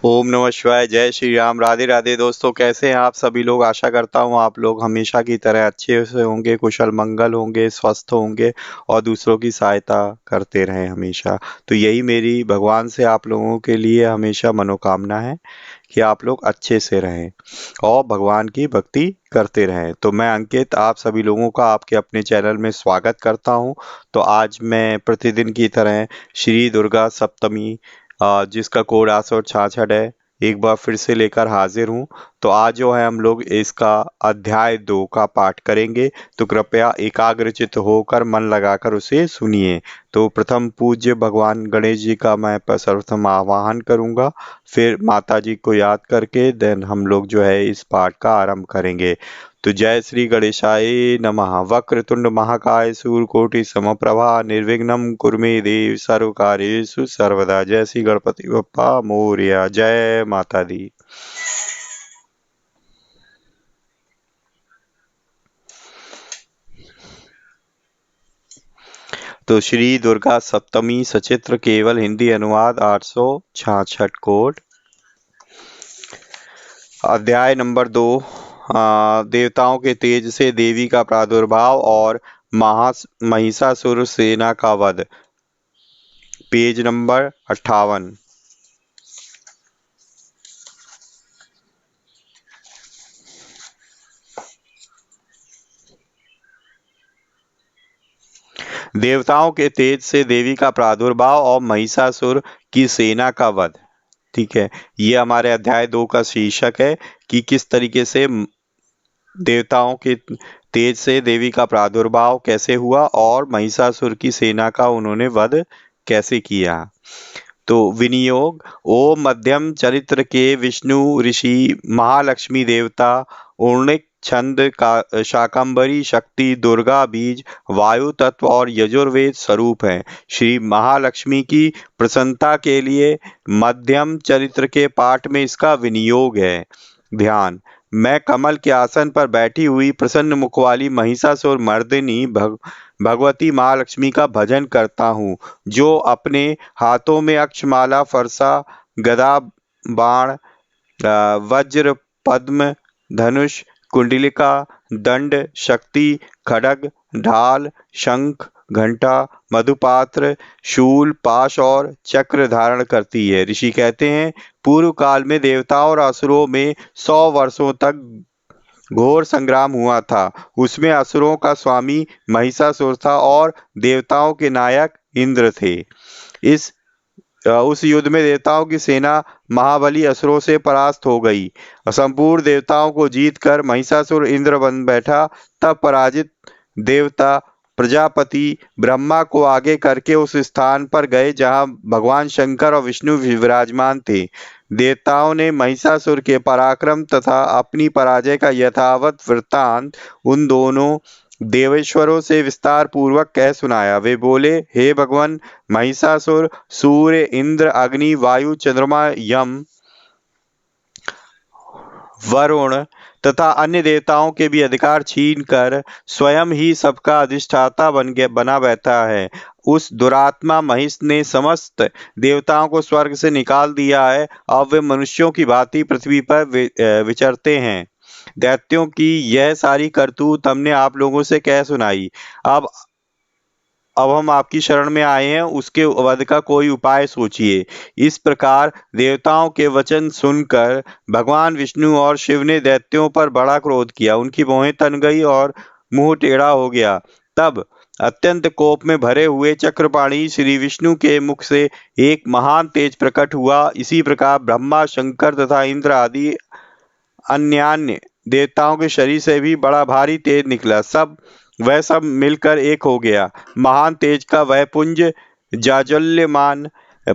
ओम नमः शिवाय। जय श्री राम। राधे राधे दोस्तों, कैसे हैं आप सभी लोग। आशा करता हूँ आप लोग हमेशा की तरह अच्छे से होंगे, कुशल मंगल होंगे, स्वस्थ होंगे और दूसरों की सहायता करते रहें हमेशा। तो यही मेरी भगवान से आप लोगों के लिए हमेशा मनोकामना है कि आप लोग अच्छे से रहें और भगवान की भक्ति करते रहें। तो मैं अंकित आप सभी लोगों का आपके अपने चैनल में स्वागत करता हूं। तो आज मैं प्रतिदिन की तरह श्री दुर्गा सप्तमी जिसका कोड 866 है, एक बार फिर से लेकर हाजिर हूँ। तो आज जो है हम लोग इसका अध्याय 2 का पाठ करेंगे। तो कृपया एकाग्रचित्त होकर मन लगाकर उसे सुनिए। तो प्रथम पूज्य भगवान गणेश जी का मैं सर्वप्रथम आवाहन करूंगा, फिर माता जी को याद करके देन हम लोग जो है इस पाठ का आरंभ करेंगे। तो जय श्री गणेशाय नमः। वक्रतुंड महाकाय सूर्यकोटि समप्रभा निर्विघ्नं कुरु मे देव सर्वकार्येषु सर्वदा। जय श्री गणपति बप्पा मोरया। जय माता दी। तो श्री दुर्गा सप्तमी सचित्र केवल हिंदी अनुवाद 866 कोड। अध्याय नंबर 2, देवताओं के तेज से देवी का प्रादुर्भाव और महिषासुर सेना का वध। Page number 58। देवताओं के तेज से देवी का प्रादुर्भाव और महिषासुर की सेना का वध। ठीक है, ये हमारे अध्याय 2 का शीर्षक है कि किस तरीके से देवताओं के तेज से देवी का प्रादुर्भाव कैसे हुआ और महिषासुर की सेना का उन्होंने वध कैसे किया। तो विनियोग। ओम मध्यम चरित्र के विष्णु ऋषि महालक्ष्मी देवता उर्णिक छंद का शाकंभरी शक्ति दुर्गा बीज वायु तत्व और यजुर्वेद स्वरूप है। श्री महालक्ष्मी की प्रसन्नता के लिए मध्यम चरित्र के पाठ में इसका विनियोग है। ध्यान। मैं कमल के आसन पर बैठी हुई प्रसन्न मुख वाली महिषासुर मर्दिनी भगवती महालक्ष्मी का भजन करता हूँ, जो अपने हाथों में अक्षमाला फरसा गदा बाण वज्र पद्म धनुष कुंडलिका दंड शक्ति खड्ग ढाल शंख घंटा मधुपात्र शूल पाश और चक्र धारण करती है। ऋषि कहते हैं, पूर्व काल में देवताओं और असुरों में 100 वर्षों तक घोर संग्राम हुआ था। उसमें असुरों का स्वामी महिषासुर था और देवताओं के नायक इंद्र थे। उस युद्ध में देवताओं की सेना महाबली असुरों से परास्त हो गई। संपूर्ण देवताओं को जीतकर महिषासुर इंद्र बन बैठा। तब पराजित देवता प्रजापति ब्रह्मा को आगे करके उस स्थान पर गए जहां भगवान शंकर और विष्णु विराजमान थे। देवताओं ने महिषासुर के पराक्रम तथा अपनी पराजय का यथावत वृत्तांत उन दोनों देवेश्वरों से विस्तार पूर्वक कह सुनाया। वे बोले, हे भगवान, महिषासुर सूर्य इंद्र अग्नि वायु चंद्रमा यम वरुण तथा अन्य देवताओं के भी अधिकार छीन कर स्वयं ही सबका अधिष्ठाता बना बैठा है। उस दुरात्मा महिष ने समस्त देवताओं को स्वर्ग से निकाल दिया है। अब वे मनुष्यों की भांति पृथ्वी पर विचरते हैं। दैत्यों की यह सारी करतूत हमने आप लोगों से कह सुनाई। अब हम आपकी शरण में आए हैं, उसके वध का कोई उपाय सोचिए। इस प्रकार देवताओं के वचन सुनकर भगवान विष्णु और शिव ने दैत्यों पर बड़ा क्रोध किया। उनकी भौहें तन गई और मुंह टेढ़ा हो गया। तब अत्यंत कोप में भरे हुए चक्रपाणी श्री विष्णु के मुख से एक महान तेज प्रकट हुआ। इसी प्रकार ब्रह्मा शंकर तथा इंद्र आदि अन्यान्य देवताओं के शरीर से भी बड़ा भारी तेज निकला। वह सब मिलकर एक हो गया। महान तेज का वह पुंज जाज्वल्यमान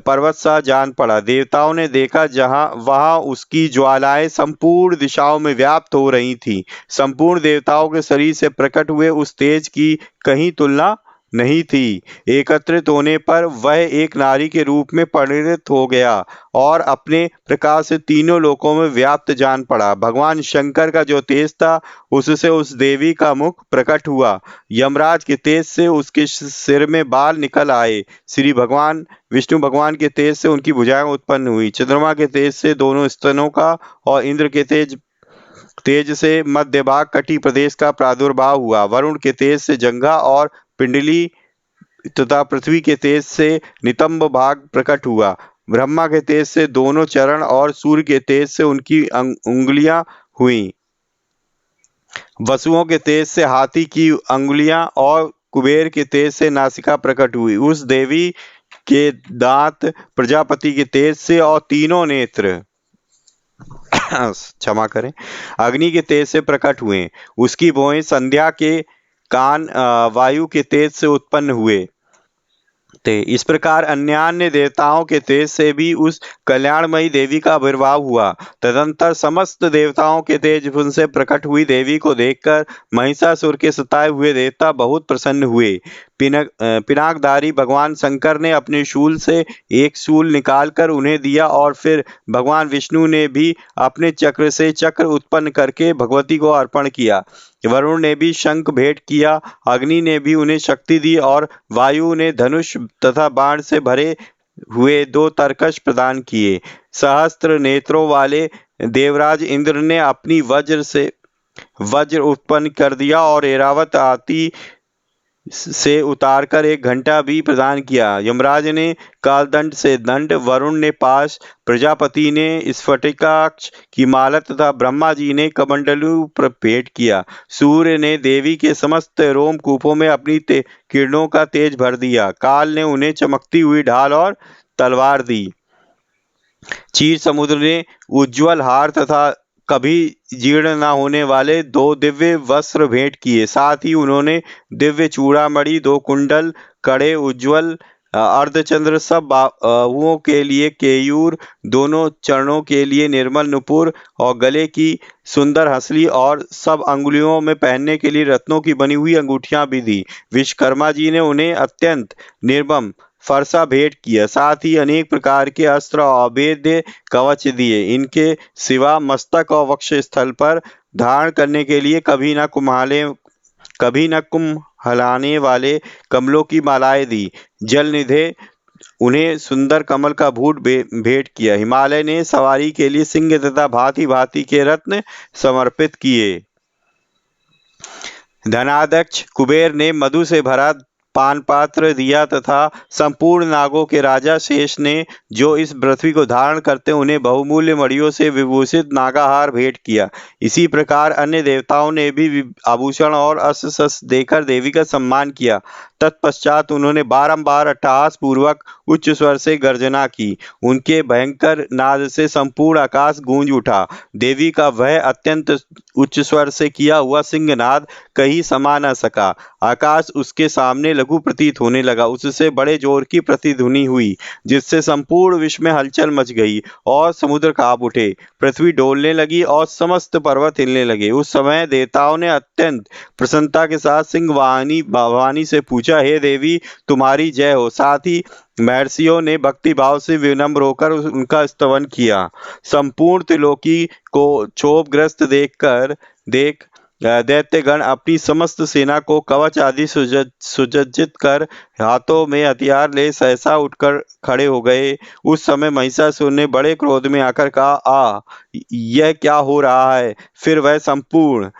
पर्वत सा जान पड़ा। देवताओं ने देखा, जहां वहां उसकी ज्वालाएं संपूर्ण दिशाओं में व्याप्त हो रही थीं। संपूर्ण देवताओं के शरीर से प्रकट हुए उस तेज की कहीं तुलना नहीं थी। एकत्रित होने पर वह एक नारी के रूप में परिणत हो गया और अपने प्रकाश से तीनों लोकों में व्याप्त जान पड़ा। भगवान शंकर का जो तेज था उससे उस देवी का मुख प्रकट हुआ। यमराज के तेज से उसके सिर में बाल निकल आए। श्री भगवान विष्णु भगवान के तेज से उनकी भुजाएं उत्पन्न हुई। चंद्रमा के तेज से दोनों स्तनों का और इंद्र के तेज से मध्य भाग कटी प्रदेश का प्रादुर्भाव हुआ। वरुण के तेज से जंघा और पिंडली तथा पृथ्वी के तेज से नितंब भाग प्रकट हुआ। ब्रह्मा के तेज से दोनों चरण और सूर्य के तेज से उनकी उंगलियां हुई। वसुओं के तेज से हाथी की अंगुलियां और कुबेर के तेज से नासिका प्रकट हुई। उस देवी के दांत प्रजापति के तेज से और तीनों नेत्र क्षमा करें अग्नि के तेज से प्रकट हुए। उसकी भौहें संध्या के कान वायु के तेज से उत्पन्न हुए थे। इस प्रकार अन्यान्य देवताओं के तेज से भी उस कल्याणमयी देवी का आविर्भाव हुआ। तदंतर समस्त देवताओं के तेज उनसे प्रकट हुई देवी को देखकर महिषासुर के सताए हुए देवता बहुत प्रसन्न हुए। पिनाकधारी भगवान शंकर ने अपने शूल से एक शूल निकालकर उन्हें दिया और फिर भगवान विष्णु ने भी अपने चक्र से चक्र उत्पन्न करके भगवती को अर्पण किया। वरुण ने भी शंख भेंट किया। अग्नि ने भी उन्हें शक्ति दी और वायु ने धनुष तथा बाण से भरे हुए 2 तरकश प्रदान किए। सहस्त्र नेत्रों वाले देवराज इंद्र ने अपनी वज्र उत्पन्न कर दिया और ऐरावत आती से उतारकर एक घंटा भी प्रदान किया। यमराज ने कालदंड से दंड, वरुण ने पाश, प्रजापति ने स्फटिकाक्ष की माला तथा ब्रह्मा जी ने कमंडलू भेंट किया। सूर्य ने देवी के समस्त रोमकूपों में अपनी किरणों का तेज भर दिया। काल ने उन्हें चमकती हुई ढाल और तलवार दी। क्षीर समुद्र ने उज्ज्वल हार तथा कभी जीर्ण न होने वाले 2 दिव्य वस्त्र भेंट किए। साथ ही उन्होंने दिव्य चूड़ामणि, 2 कुंडल, कड़े, उज्ज्वल अर्धचंद्र, सब बाहुओं के लिए केयूर, दोनों चरणों के लिए निर्मल नुपुर और गले की सुंदर हंसली और सब अंगुलियों में पहनने के लिए रत्नों की बनी हुई अंगूठियां भी दी। विश्वकर्मा जी ने उन्हें अत्यंत निर्मम फरसा भेंट किया। साथ ही अनेक प्रकार के अस्त्र और अभेद्य कवच दिए। इनके सिवा मस्तक और वक्ष स्थल पर धारण करने के लिए कभी न कुम्हलाने वाले कमलों की मालाएं दी। जल निधे उन्हें सुंदर कमल का भूट भेंट किया। हिमालय ने सवारी के लिए सिंह तथा भांति भांति के रत्न समर्पित किए। धनाध्यक्ष कुबेर ने मधु से भरा पान पात्र दिया तथा संपूर्ण नागों के राजा शेष ने जो इस पृथ्वी को धारण करते उन्हें बहुमूल्य मणियों से विभूषित नागाहार भेंट किया। इसी प्रकार अन्य देवताओं ने भी आभूषण और अस्त्र शस्त्र देकर देवी का सम्मान किया। तत्पश्चात उन्होंने बारंबार अट्टहास पूर्वक उच्च स्वर से गर्जना की। उनके भयंकर नाद से संपूर्ण आकाश गूंज उठा। देवी का वह अत्यंत उच्च स्वर से किया हुआ सिंहनाद कहीं समा न सका। आकाश उसके सामने लघु प्रतीत होने लगा। उससे बड़े जोर की प्रतिध्वनि हुई जिससे संपूर्ण विश्व में हलचल मच गई और समुद्र कांप उठे। पृथ्वी डोलने लगी और समस्त पर्वत हिलने लगे। उस समय देवताओं ने अत्यंत प्रसन्नता के साथ सिंह भवानी से पूछा, हे देवी, तुम्हारी जय हो। साथ ही महर्षियों ने भक्ति भाव से विनम्र होकर उनका स्तवन किया। संपूर्ण त्रिलोकी को क्षोभग्रस्त देख दैत्यगण अपनी समस्त सेना को कवच आदि सुसज्जित कर हाथों में हथियार ले सहसा उठकर खड़े हो गए। उस समय महिषासुर ने बड़े क्रोध में आकर कहा, यह क्या हो रहा है? फिर वह संपूर्ण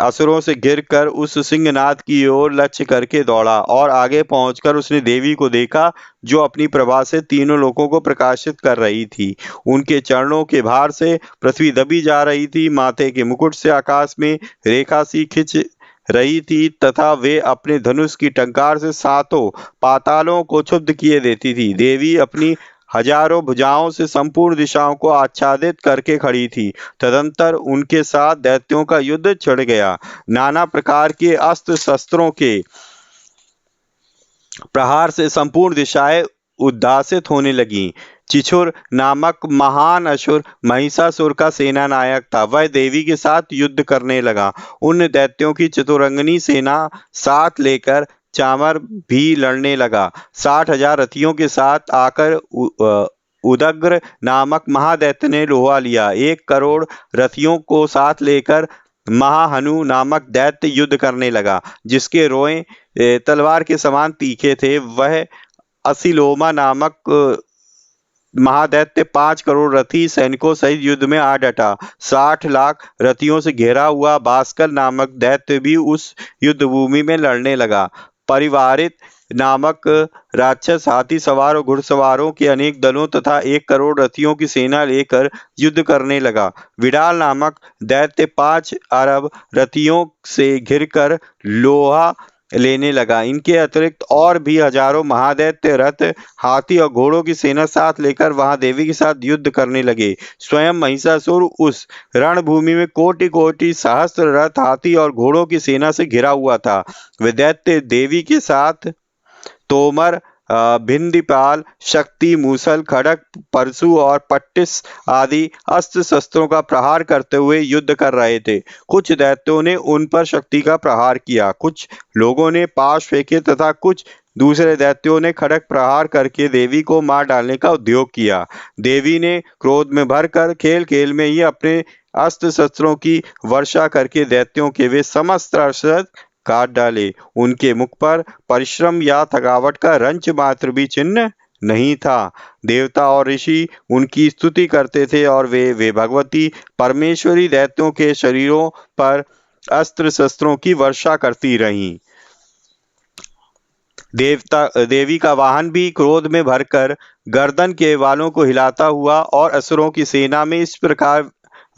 असुरों से घिरकर उस सिंहनाद की ओर लक्ष्य करके दौड़ा और आगे पहुंचकर उसने देवी को देखा जो अपनी प्रभा से तीनों लोकों को प्रकाशित कर रही थी। उनके चरणों के भार से पृथ्वी दबी जा रही थी। माथे के मुकुट से आकाश में रेखा सी खिंच रही थी तथा वे अपने धनुष की टंकार से 7 पातालों को क्षुब्ध किए देती थी। देवी अपनी हजारों भुजाओं से संपूर्ण दिशाओं को आच्छादित करके खड़ी थी। तदंतर उनके साथ दैत्यों का युद्ध छिड़ गया। नाना प्रकार के अस्त्र शस्त्रों के प्रहार से संपूर्ण दिशाएं उद्भासित होने लगीं। चिछुर नामक महान असुर महिषासुर का सेना नायक था। वह देवी के साथ युद्ध करने लगा। उन दैत्यों की चतुरंगिनी सेना साथ लेकर चामर भी लड़ने लगा। 60,000 रथियों के साथ आकर उदग्र नामक महादैत्य ने लोहा लिया। 1 करोड़ रथियों को साथ लेकर महाहनु नामक दैत्य युद्ध करने लगा, जिसके रोए तलवार के समान तीखे थे। वह असिलोमा नामक महादैत्य 5 करोड़ रथी सैनिकों सहित युद्ध में आ डटा। 60 लाख रथियों से घिरा हुआ भास्कर नामक दैत्य भी उस युद्ध भूमि में लड़ने लगा। परिवारित नामक राक्षस हाथी सवार और घुड़सवारों के अनेक दलों तथा 1 करोड़ रथियों की सेना लेकर युद्ध करने लगा। विडाल नामक दैत्य 5 अरब रथियों से घिरकर लोहा लेने लगा। इनके अतिरिक्त और भी हजारों महादैत्य रथ, हाथी और घोड़ों की सेना साथ लेकर वहां देवी के साथ युद्ध करने लगे। स्वयं महिषासुर उस रणभूमि में कोटि कोटि सहस्त्र रथ, हाथी और घोड़ों की सेना से घिरा हुआ था। वे दैत्य देवी के साथ तोमर, भिंदीपाल, शक्ति, मूसल, खड़ग, परशु और पट्टिस आदि अस्त्र शस्त्रों का प्रहार करते हुए युद्ध कर रहे थे। कुछ दैत्यों ने उन पर शक्ति का प्रहार किया, कुछ लोगों ने पाश फेंके तथा कुछ दूसरे दैत्यों ने खड़ग प्रहार करके देवी को मार डालने का उद्योग किया। देवी ने क्रोध में भरकर खेल खेल में ही अपने अस्त्र शस्त्रों की वर्षा करके दैत्यों के वे समस्त अस्त्र काट डाले। उनके मुख पर परिश्रम या थकावट का रंच मात्र भी चिन्ह नहीं था। देवता और ऋषि उनकी स्तुति करते थे और वे भगवती परमेश्वरी दैत्यों के शरीरों पर अस्त्र शस्त्रों की वर्षा करती रहीं। देवी का वाहन भी क्रोध में भरकर गर्दन के वालों को हिलाता हुआ और असुरों की सेना में इस प्रकार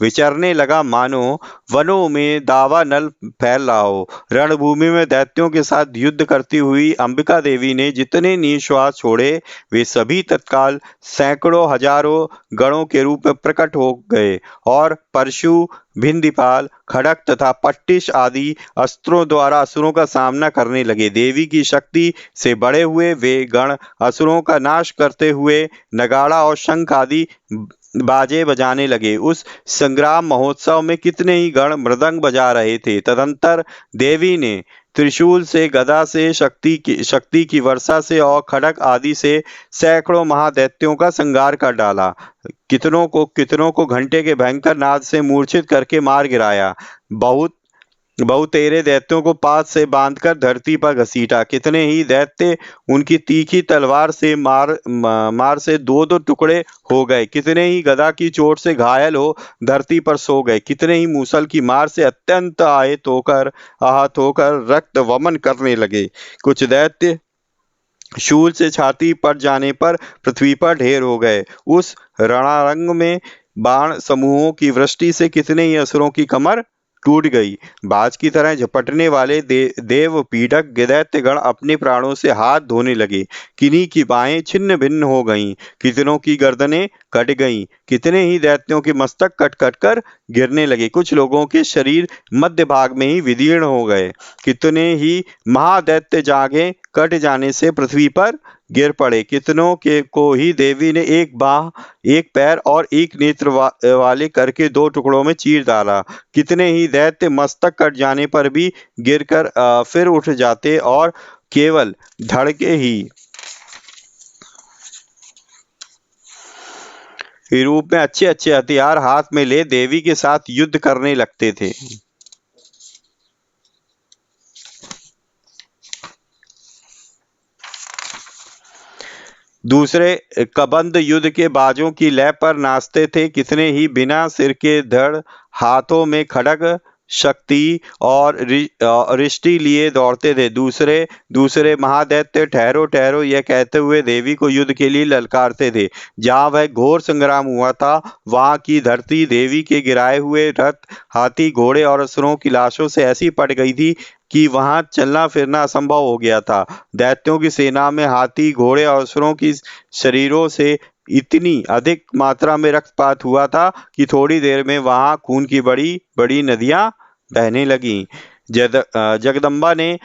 विचरने लगा मानो वनों में दावा नल फैल रहा हो। रणभूमि में दैत्यों के साथ युद्ध करती हुई अंबिका देवी ने जितने निश्वास छोड़े, वे सभी तत्काल सैकड़ों हजारों गणों के रूप में प्रकट हो गए और परशु, भिंदीपाल, खड़ग तथा पट्टिश आदि अस्त्रों द्वारा असुरों का सामना करने लगे। देवी की शक्ति से बड़े हुए वे गण असुरों का नाश करते हुए नगाड़ा और शंख आदि बाजे बजाने लगे। उस संग्राम महोत्सव में कितने ही गण मृदंग बजा रहे थे। तदंतर देवी ने त्रिशूल से, गदा से, शक्ति की वर्षा से और खड़ग आदि से सैकड़ों महादैत्यों का संहार कर डाला। कितनों को घंटे के भयंकर नाद से मूर्छित करके मार गिराया। बहुतेरे दैत्यों को पास से बांधकर धरती पर घसीटा। कितने ही दैत्य उनकी तीखी तलवार से मार से दो दो टुकड़े हो गए। कितने ही गदा की चोट से घायल हो धरती पर सो गए। कितने ही मूसल की मार से अत्यंत आहत होकर रक्त वमन करने लगे। कुछ दैत्य शूल से छाती पर जाने पर पृथ्वी पर ढेर हो गए। उस रणारंग में बाण समूहों की वृष्टि से कितने ही असुरों की कमर टूट गई। बाज की तरह झपटने वाले देव पीड़क दैत्यगण अपने प्राणों से हाथ धोने लगे। किन्हीं की बाहें छिन्न भिन्न हो गईं, कितनों की गर्दनें कट गईं, कितने ही दैत्यों के मस्तक कट कट कर गिरने लगे। कुछ लोगों के शरीर मध्य भाग में ही विदीर्ण हो गए। कितने ही महादैत्य जागे कट जाने से पृथ्वी पर गिर पड़े। कितनों के को ही देवी ने एक बाह, एक पैर और एक नेत्र वाले करके दो टुकड़ों में चीर डाला। कितने ही दैत्य मस्तक कट जाने पर भी गिरकर फिर उठ जाते और केवल धड़के ही रूप में अच्छे अच्छे हथियार हाथ में ले देवी के साथ युद्ध करने लगते थे। दूसरे कबंध युद्ध के बाजों की लय पर नाचते थे। कितने ही बिना सिर के धड़ हाथों में खड़ग, शक्ति और रिष्टि लिए दौड़ते थे। दूसरे महादैत्य ठहरो ठहरो यह कहते हुए देवी को युद्ध के लिए ललकारते थे। जहाँ वह घोर संग्राम हुआ था, वहाँ की धरती देवी के गिराए हुए रथ, हाथी, घोड़े और असुरों की लाशों से ऐसी पट गई थी कि वहां चलना फिरना असंभव हो गया था। दैत्यों की सेना में हाथी, घोड़े और असुरों की शरीरों से इतनी अधिक मात्रा में रक्तपात हुआ था कि थोड़ी देर में वहां खून की बड़ी बड़ी नदियां बहने लगीं। जगदम्बा ने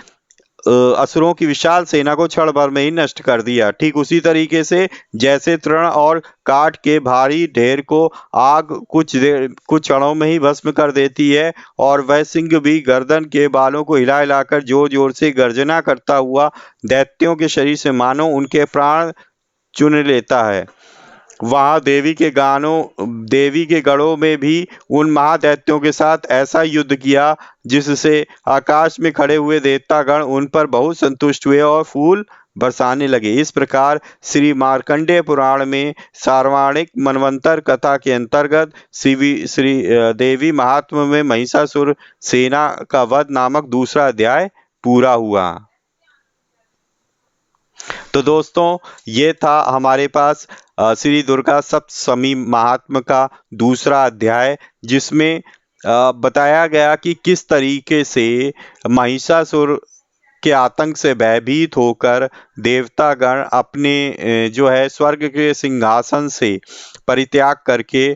असुरों की विशाल सेना को क्षण भर में ही नष्ट कर दिया। ठीक उसी तरीके से जैसे तृण और काठ के भारी ढेर को आग कुछ क्षणों में ही भस्म कर देती है, और वह सिंह भी गर्दन के बालों को हिला हिलाकर जोर जोर से गर्जना करता हुआ दैत्यों के शरीर से मानो उनके प्राण चुन लेता है, वहां देवी के गढ़ों में भी उन महादैत्यों के साथ ऐसा युद्ध किया जिससे आकाश में खड़े हुए देवतागण उन पर बहुत संतुष्ट हुए और फूल बरसाने लगे। इस प्रकार श्री मार्कंडेय पुराण में सार्वणिक मनवंतर कथा के अंतर्गत श्री देवी महात्म्य में महिषासुर सेना का वध नामक दूसरा अध्याय पूरा हुआ। तो दोस्तों, ये था हमारे पास श्री दुर्गा सप्तमी महात्म्य का दूसरा अध्याय, जिसमें बताया गया कि किस तरीके से महिषासुर के आतंक से भयभीत होकर देवतागण अपने जो है स्वर्ग के सिंहासन से परित्याग करके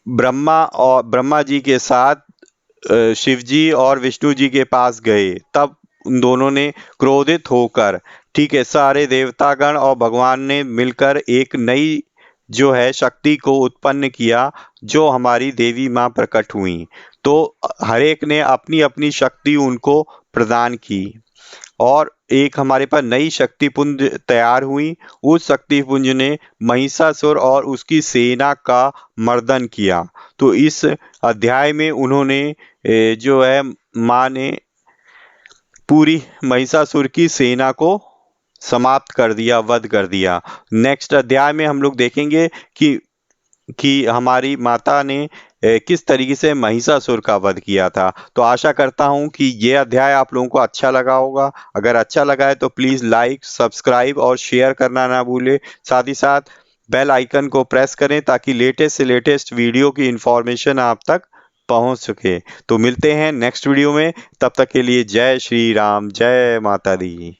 ब्रह्मा जी के साथ शिव जी और विष्णु जी के पास गए। तब उन दोनों ने क्रोधित होकर, ठीक है, सारे देवतागण और भगवान ने मिलकर एक नई जो है शक्ति को उत्पन्न किया, जो हमारी देवी माँ प्रकट हुई। तो हर एक ने अपनी अपनी शक्ति उनको प्रदान की और एक हमारे पास नई शक्ति पुंज तैयार हुई। उस शक्ति पुंज ने महिषासुर और उसकी सेना का मर्दन किया। तो इस अध्याय में उन्होंने जो है माँ ने पूरी महिषासुर की सेना को समाप्त कर दिया, वध कर दिया। नेक्स्ट अध्याय में हम लोग देखेंगे कि हमारी माता ने किस तरीके से महिषासुर का वध किया था। तो आशा करता हूं कि ये अध्याय आप लोगों को अच्छा लगा होगा। अगर अच्छा लगा है तो प्लीज लाइक, सब्सक्राइब और शेयर करना ना भूलें। साथ ही साथ बेल आइकन को प्रेस करें ताकि लेटेस्ट से लेटेस्ट वीडियो की इंफॉर्मेशन आप तक पहुंच सके। तो मिलते हैं नेक्स्ट वीडियो में, तब तक के लिए जय श्री राम, जय माता दी।